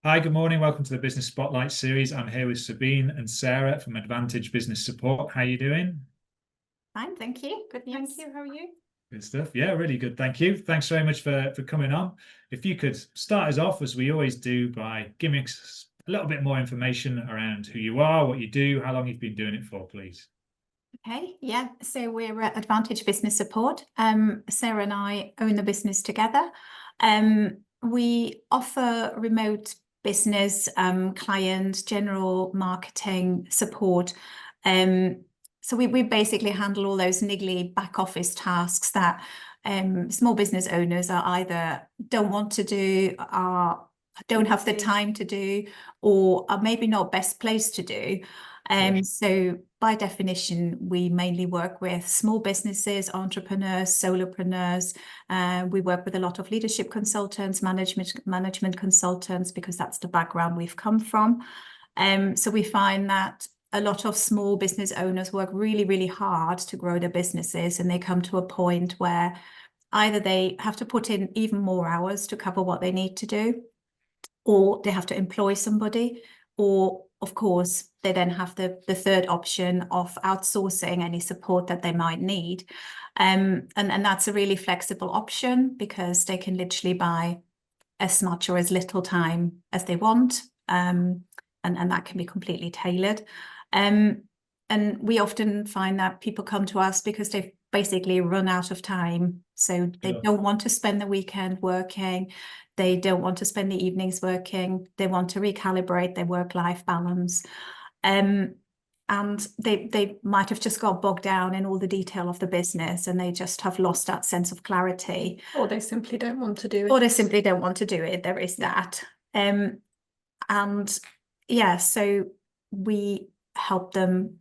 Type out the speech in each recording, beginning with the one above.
Hi, good morning. Welcome to the Business Spotlight series. I'm here with Sabine and Sarah from Advantage Business Support. How are you doing? Fine, thank you. Good news. Thank you. How are you? Good stuff. Yeah, really good. Thank you. Thanks very much for coming on. If you could start us off, as we always do, by giving us a little bit more information around who you are, what you do, how long you've been doing it for, please. Okay, yeah. So we're at Advantage Business Support. Sarah and I own the business together. We offer remote business, client, general marketing support. So we basically handle all those niggly back office tasks that small business owners are either don't want to do, don't have the time to do, or are maybe not best placed to do. So by definition, we mainly work with small businesses, entrepreneurs, solopreneurs. We work with a lot of leadership consultants, management consultants, because that's the background we've come from. So we find that a lot of small business owners work really, really hard to grow their businesses, and they come to a point where either they have to put in even more hours to cover what they need to do, or they have to employ somebody, or of course, they then have the third option of outsourcing any support that they might need. And that's a really flexible option, because they can literally buy as much or as little time as they want. And that can be completely tailored. And we often find that people come to us because they've basically run out of time. So they don't want to spend the weekend working. They don't want to spend the evenings working. They want to recalibrate their work-life balance. And they might have just got bogged down in all the detail of the business, and they just have lost that sense of clarity. Or they simply don't want to do it. Or they simply don't want to do it. There is that. And yeah, so we help them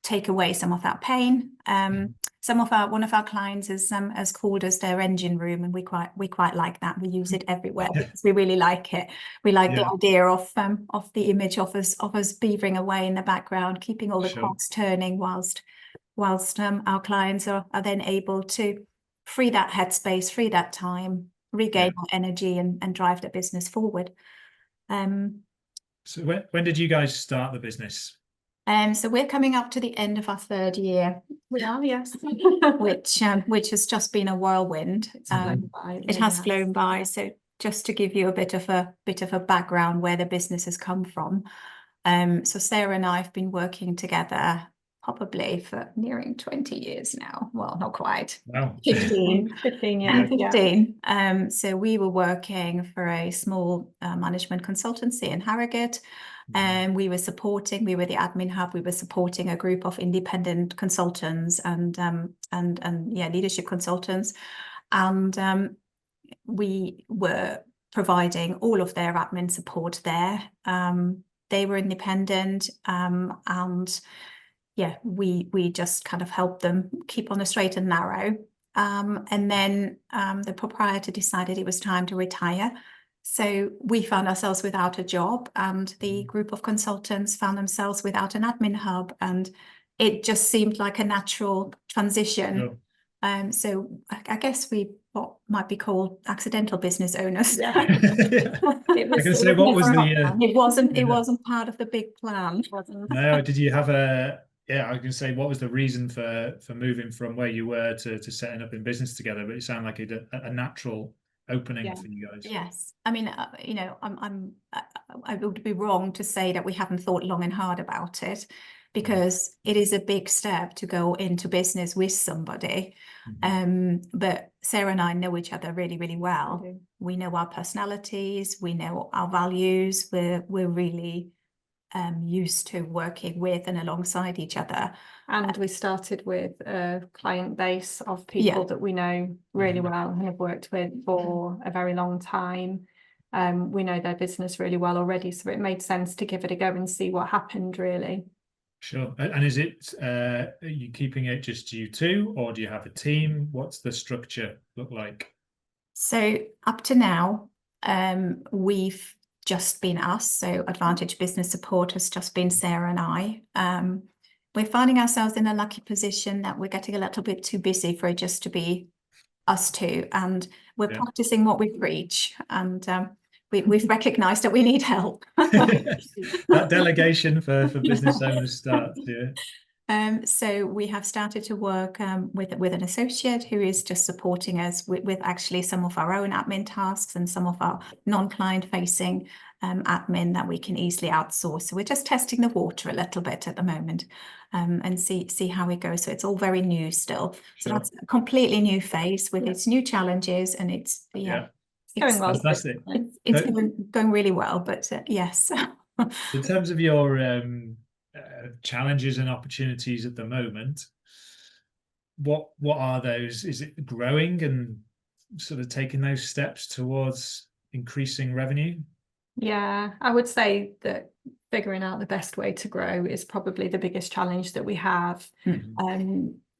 take away some of that pain. One of our clients has called us their engine room, and we quite like that. We use it everywhere because we really like it. We like the idea of the image of us beavering away in the background, keeping all the cogs turning, whilst our clients are then able to free that headspace, free that time, regain more energy, and drive the business forward. So when did you guys start the business? So we're coming up to the end of our third year. We are, yes. which has just been a whirlwind. It has flown by. So just to give you a bit of a background where the business has come from. So Sarah and I have been working together probably for nearing 20 years now. Well, not quite. Wow. 15. 15, yeah. 15. So we were working for a small management consultancy in Harrogate. And we were the admin hub. We were supporting a group of independent consultants and leadership consultants. And we were providing all of their admin support there. They were independent, and yeah, we just kind of helped them keep on the straight and narrow. And then the proprietor decided it was time to retire. So we found ourselves without a job, and the group of consultants found themselves without an admin hub, and it just seemed like a natural transition. So I guess we what might be called accidental business owners. I can say, what was the? It wasn't part of the big plan. No, did you have a? Yeah, I can say, what was the reason for moving from where you were to setting up in business together? But it sounded like a natural opening for you guys. Yes, I mean, I would be wrong to say that we haven't thought long and hard about it, because it is a big step to go into business with somebody. But Sarah and I know each other really, really well. We know our personalities, we know our values. We're really used to working with and alongside each other. And we started with a client base of people that we know really well and have worked with for a very long time. We know their business really well already, so it made sense to give it a go and see what happened, really. Sure. And is it, are you keeping it just you two, or do you have a team? What's the structure look like? So up to now, we've just been us. So Advantage Business Support has just been Sarah and I. We're finding ourselves in a lucky position that we're getting a little bit too busy for it just to be us two, and we're practicing what we preach. And we've recognised that we need help. That delegation for business owners starts, yeah. So we have started to work with an associate who is just supporting us with actually some of our own admin tasks and some of our non-client facing admin that we can easily outsource. So we're just testing the water a little bit at the moment and see how it goes. So it's all very new still. So that's a completely new phase with its new challenges, and it's going well. Fantastic. It's going really well, but yes. In terms of your challenges and opportunities at the moment, what are those? Is it growing and sort of taking those steps towards increasing revenue? Yeah, I would say that figuring out the best way to grow is probably the biggest challenge that we have.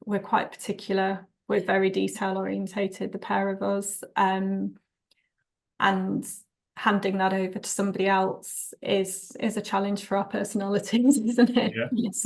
We're quite particular. We're very detail orientated, the pair of us, and handing that over to somebody else is a challenge for our personalities, isn't it? Yeah. It's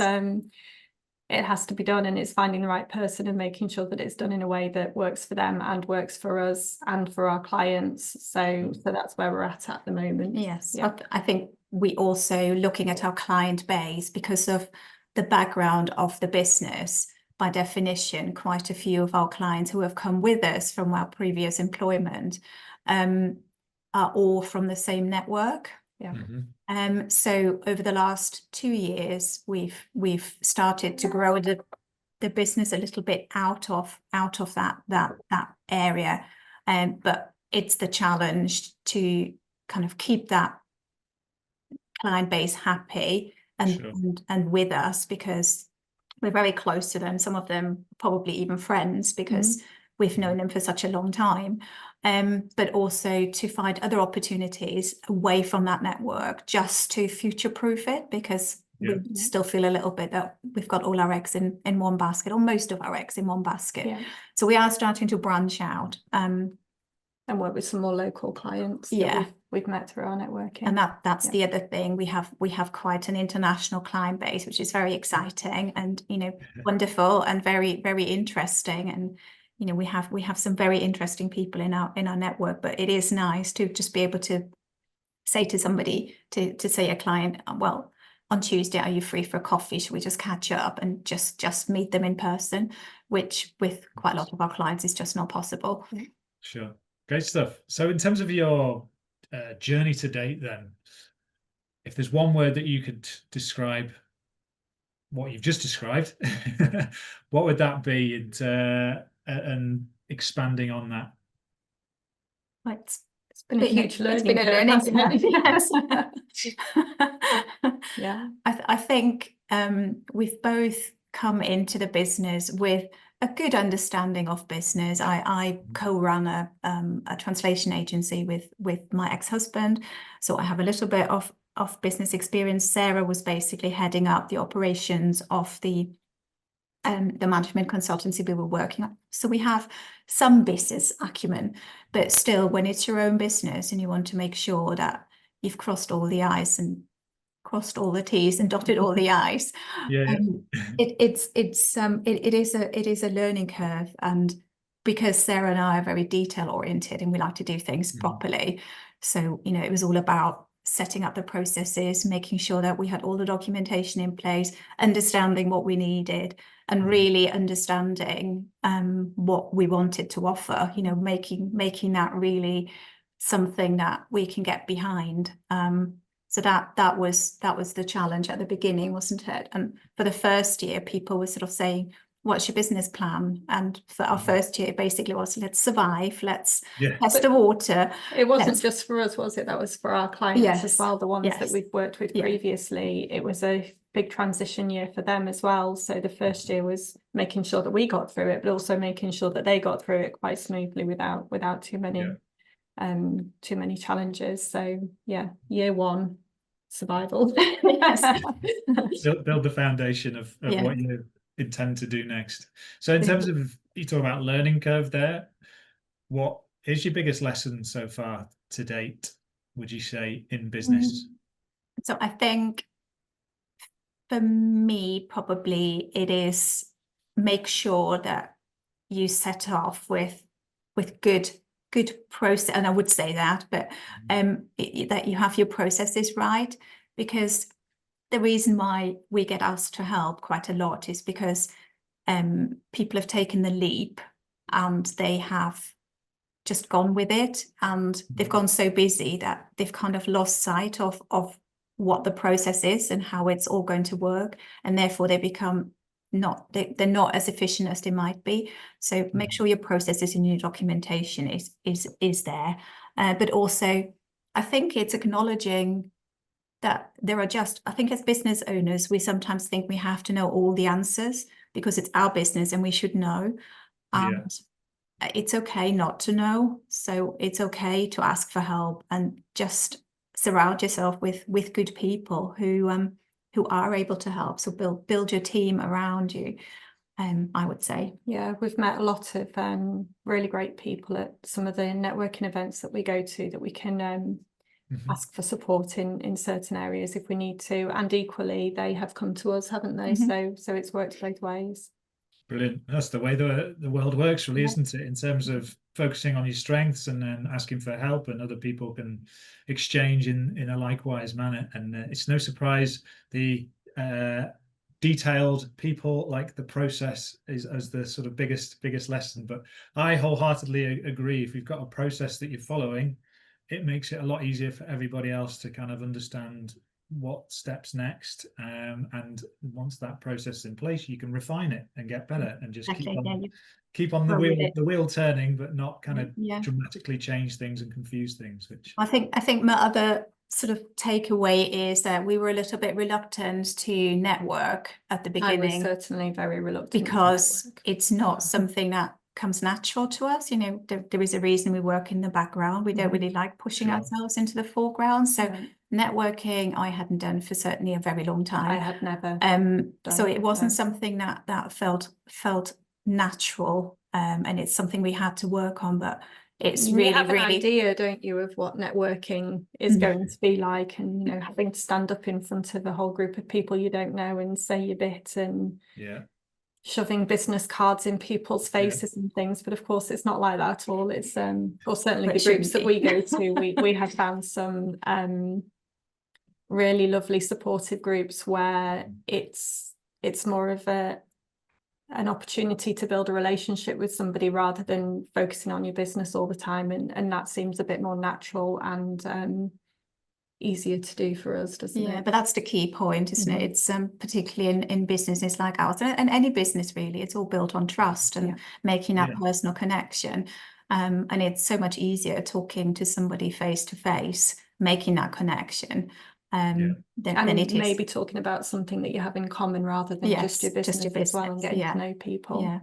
it has to be done, and it's finding the right person and making sure that it's done in a way that works for them and works for us and for our clients. So that's where we're at the moment. Yes, I think we also, looking at our client base, because of the background of the business, by definition, quite a few of our clients who have come with us from our previous employment are all from the same network. So over the last 2 years, we've started to grow the business a little bit out of that area, but it's the challenge to kind of keep that client base happy and with us, because we're very close to them. Some of them probably even friends, because we've known them for such a long time. But also to find other opportunities away from that network, just to future-proof it, because we still feel a little bit that we've got all our eggs in one basket, or most of our eggs in one basket. So we are starting to branch out and work with some more local clients that we've met through our networking. And that's the other thing. We have quite an international client base, which is very exciting and wonderful and very, very interesting. And we have some very interesting people in our network, but it is nice to just be able to say to somebody, to say a client, well, on Tuesday, are you free for a coffee? Should we just catch up and just meet them in person, which with quite a lot of our clients is just not possible. Sure. Great stuff. So in terms of your journey to date, then, if there's one word that you could describe what you've just described, what would that be? And expanding on that. It's been a huge learning. It's been a learning curve. Yeah. I think we've both come into the business with a good understanding of business. I co-run a translation agency with my ex-husband, so I have a little bit of business experience. Sarah was basically heading up the operations of the management consultancy we were working on. So we have some business acumen, but still, when it's your own business and you want to make sure that you've crossed all the I's and crossed all the T's and dotted all the I's, it is a learning curve. And because Sarah and I are very detail oriented and we like to do things properly, so it was all about setting up the processes, making sure that we had all the documentation in place, understanding what we needed, and really understanding what we wanted to offer, making that really something that we can get behind. So that was the challenge at the beginning, wasn't it? And for the first year, people were sort of saying, what's your business plan? And for our first year, it basically was, let's survive, let's test the water. It wasn't just for us, was it? That was for our clients as well, the ones that we've worked with previously. It was a big transition year for them as well. So the first year was making sure that we got through it, but also making sure that they got through it quite smoothly without too many challenges. So year one, survival. Build the foundation of what you intend to do next. So in terms of, you talk about learning curve there, what is your biggest lesson so far to date, would you say, in business? So I think for me, probably it is make sure that you set off with good good process, and I would say that, but that you have your processes right, because the reason why we get asked to help quite a lot is because people have taken the leap and they have just gone with it, and they've gone so busy that they've kind of lost sight of what the process is and how it's all going to work, and therefore they become they're not as efficient as they might be. So make sure your processes and your documentation is there, but also I think it's acknowledging that there are I think as business owners, we sometimes think we have to know all the answers because it's our business and we should know. And it's okay not to know. So it's okay to ask for help and just surround yourself with good people who are able to help. So build your team around you. I would say. Yeah, we've met a lot of really great people at some of the networking events that we go to, that we can ask for support in certain areas if we need to, and equally they have come to us, haven't they? So it's worked both ways. Brilliant. That's the way the world works, really, isn't it? In terms of focusing on your strengths and then asking for help, and other people can exchange in a likewise manner. And it's no surprise the detailed people like the process is as the sort of biggest lesson. But I wholeheartedly agree. If you've got a process that you're following, it makes it a lot easier for everybody else to kind of understand what steps next, and once that process is in place, you can refine it and get better and just keep on the wheel turning, but not kind of dramatically change things and confuse things. Which I think my other sort of takeaway is that we were a little bit reluctant to network at the beginning. I was certainly very reluctant because it's not something that comes natural to us. You know, there is a reason we work in the background. We don't really like pushing ourselves into the foreground. So networking I hadn't done for certainly a very long time. I had never so it wasn't something that felt natural, and it's something we had to work on. But it's you really have an idea, don't you, of what networking is going to be like, and you know, having to stand up in front of a whole group of people you don't know and say your bit, and shoving business cards in people's faces and things. But of course it's not like that at all. It's or certainly the groups that we go to, we have found some really lovely supportive groups where it's more of an opportunity to build a relationship with somebody rather than focusing on your business all the time, and that seems a bit more natural and easier to do for us, doesn't it? Yeah, but that's the key point, isn't it? It's particularly in businesses like ours, and any business really, it's all built on trust and making that personal connection, and it's so much easier talking to somebody face to face, making that connection, than it is maybe talking about something that you have in common rather than just your business as well, and getting to know people.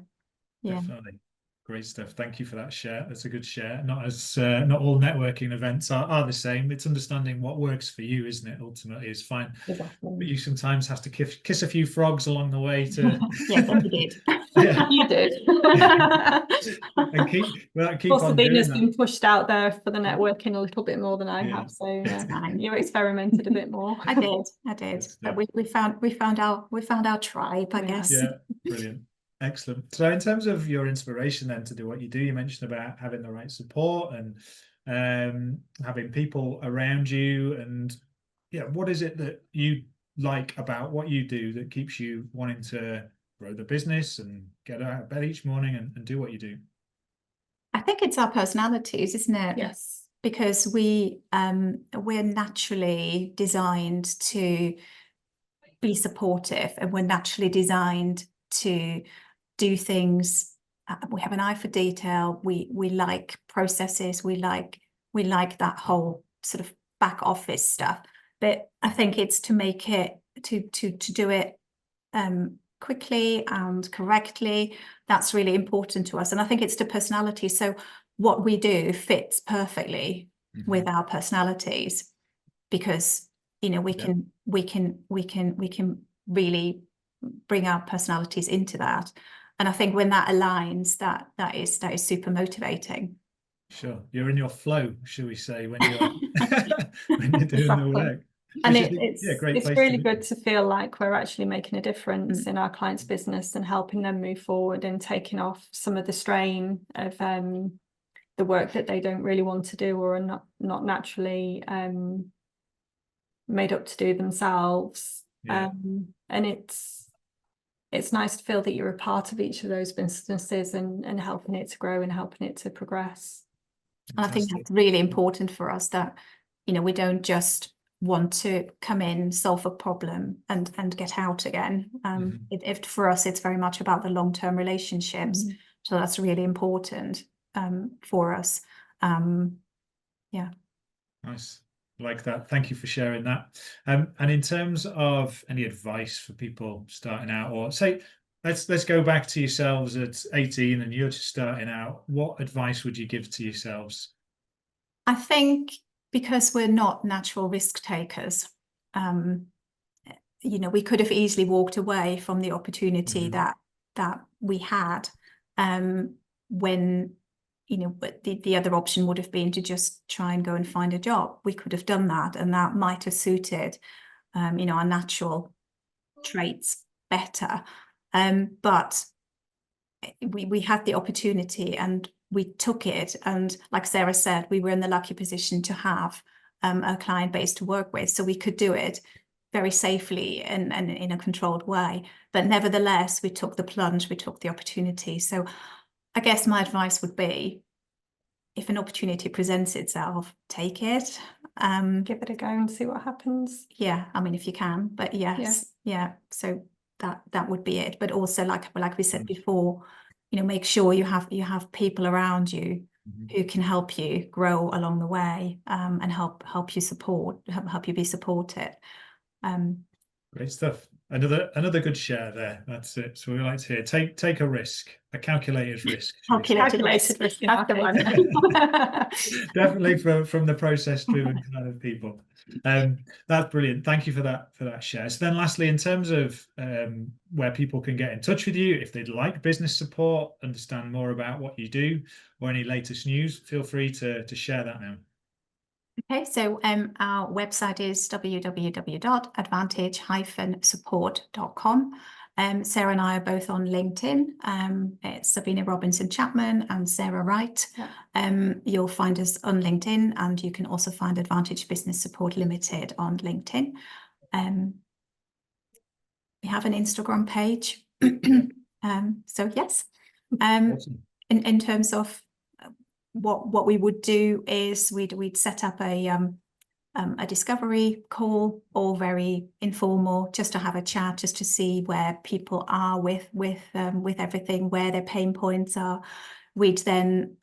Definitely. Great stuff. Thank you for that share. That's a good share. Not all networking events are the same. It's understanding what works for you, isn't it? Ultimately, is fine. Exactly. But you sometimes have to kiss a few frogs along the way to. Yes, you did. You did. And keep on Sabine doing has that. been pushed out there for the networking a little bit more than I have, so you experimented a bit more. I did. But we found our tribe, I guess. Yeah, brilliant. Excellent. So in terms of your inspiration then to do what you do, you mentioned about having the right support and having people around you, and what is it that you like about what you do that keeps you wanting to grow the business and get out of bed each morning and do what you do? I think it's our personalities, isn't it? Yes. Because we're naturally designed to be supportive, and we're naturally designed to do things. We have an eye for detail. We like processes. We like that whole sort of back office stuff. But I think it's to make it to do it quickly and correctly. That's really important to us, and I think it's the personality. So what we do fits perfectly with our personalities, because you know we can really bring our personalities into that. And I think when that aligns, that is super motivating. Sure, you're in your flow, shall we say, when you're when you're doing the work. And it's really good to feel like we're actually making a difference in our clients' business and helping them move forward and taking off some of the strain of the work that they don't really want to do or are not naturally made up to do themselves. And it's nice to feel that you're a part of each of those businesses and helping it to grow and helping it to progress. And I think that's really important for us, that, you know, we don't just want to come in, solve a problem and get out again. If for us, it's very much about the long-term relationships. So that's really important for us. Yeah. Nice. Like that. Thank you for sharing that. And in terms of any advice for people starting out, or say, let's go back to yourselves at 18 and you're just starting out. What advice would you give to yourselves? I think because we're not natural risk takers, you know, we could have easily walked away from the opportunity that we had when, you know, but the other option would have been to just try and go and find a job. We could have done that, and that might have suited, you know, our natural traits better. But we had the opportunity and we took it. And like Sarah said, we were in the lucky position to have a client base to work with, so we could do it very safely and in a controlled way. But nevertheless, we took the plunge, we took the opportunity. So I guess my advice would be, if an opportunity presents itself, take it. Give it a go and see what happens. Yeah, I mean, if you can, but yes, yeah. So that would be it. But also, like we said before, you know, make sure you have people around you who can help you grow along the way, and help you be supported. Great stuff. Another good share there. That's it. So we like to hear, take a risk, a calculated risk. Calculated risk. That's the one. Definitely from the process-driven kind of people. That's brilliant. Thank you for that share. So then lastly, in terms of where people can get in touch with you, if they'd like business support, understand more about what you do, or any latest news, feel free to share that now. Okay, so our website is www.advantage-support.com. Sarah and I are both on LinkedIn. It's Sabine Robinson Chapman and Sarah Wright. You'll find us on LinkedIn, and you can also find Advantage Business Support Limited on LinkedIn. We have an Instagram page. So yes, Awesome. In terms of what we would do is we'd set up a discovery call, all very informal, just to have a chat, just to see where people are with everything, where their pain points are. We'd then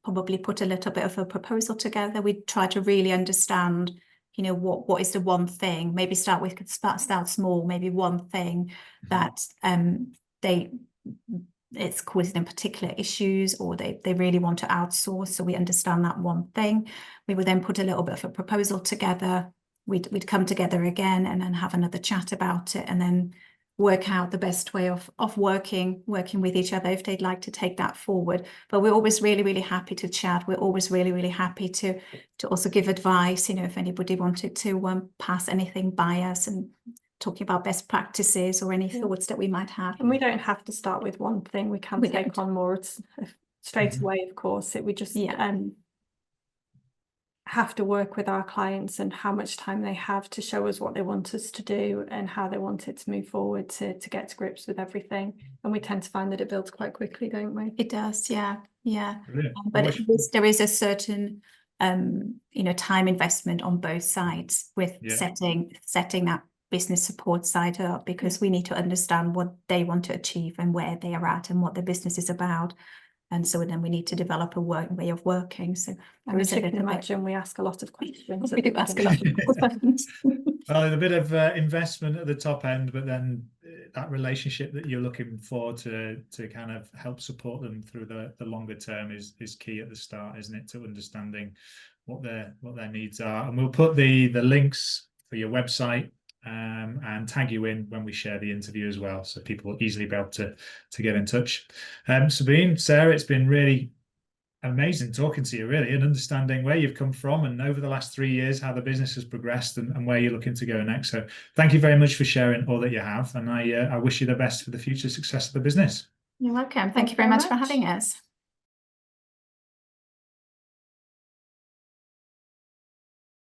probably put a little bit of a proposal together. We'd try to really understand, you know, what is the one thing. Maybe start small. Maybe one thing that it's causing them particular issues, or they really want to outsource. So we understand that one thing. We would then put a little bit of a proposal together. We'd come together again and then have another chat about it, and then work out the best way of working with each other if they'd like to take that forward. But we're always really, really happy to chat. We're always really, really happy to also give advice, you know, if anybody wanted to pass anything by us and talking about best practices or any thoughts that we might have. And we don't have to start with one thing. We can take on more straight away, of course. We just have to work with our clients and how much time they have to show us what they want us to do and how they want it to move forward to get to grips with everything. And we tend to find that it builds quite quickly, don't we? It does, yeah. But there is a certain you know, time investment on both sides with setting that business support side up, because we need to understand what they want to achieve and where they are at and what their business is about. And so then we need to develop a way of working. So as you can imagine, we ask a lot of questions. We do ask a lot of questions. Well, a bit of investment at the top end, but then that relationship that you're looking for to kind of help support them through the longer term is key at the start, isn't it? To understanding what their needs are. And we'll put the links for your website and tag you in when we share the interview as well, so people will easily be able to get in touch. Sabine, Sarah, it's been really amazing talking to you, really, and understanding where you've come from and over the last 3 years how the business has progressed and where you're looking to go next. So thank you very much for sharing all that you have, and I wish you the best for the future success of the business. You're welcome. Thank you very much for having us.